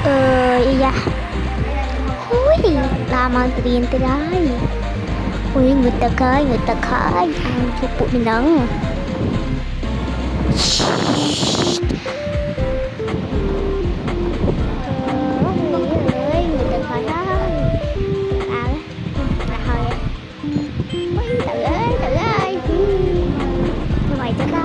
Iya. Ui, lama tiền tới đây. Ui, người ta khơi, ăn chụp bụi mình nâng. Người ta khơi đó. À, là hơi á. Ui, tự ơi. Như vậy cho ta.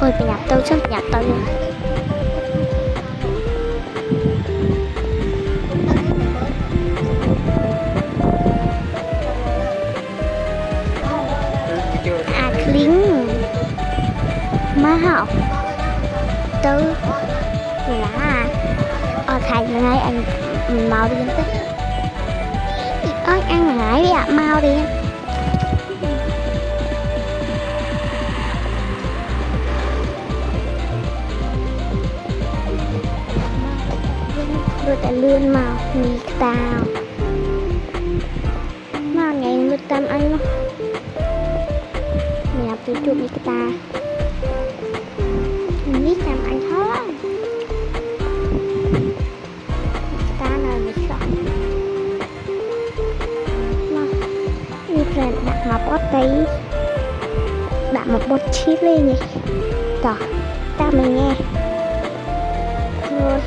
Ôi, bị nhập tôi sắp nhập tôi luôn. À, Clint má học tư là thầy này anh mau đi tới ơi ăn hải đi ạ mau đi tôi đã lươn màu mì tàu mà ngày mưa tâm anh không nhà tôi chụp mì tàu mình biết làm anh thôi ta là mình sợ như là đặt một bot đấy đặt một bot chip lên nhỉ rồi ta mình nghe rồi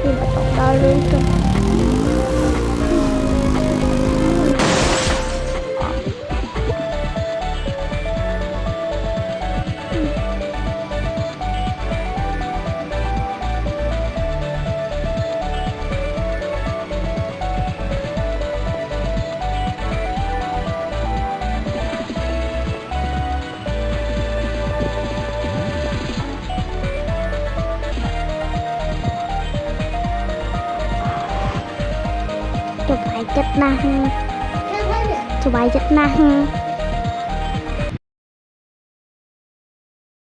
nhưng mà tổng đo luôn rồi chụp bài chất năng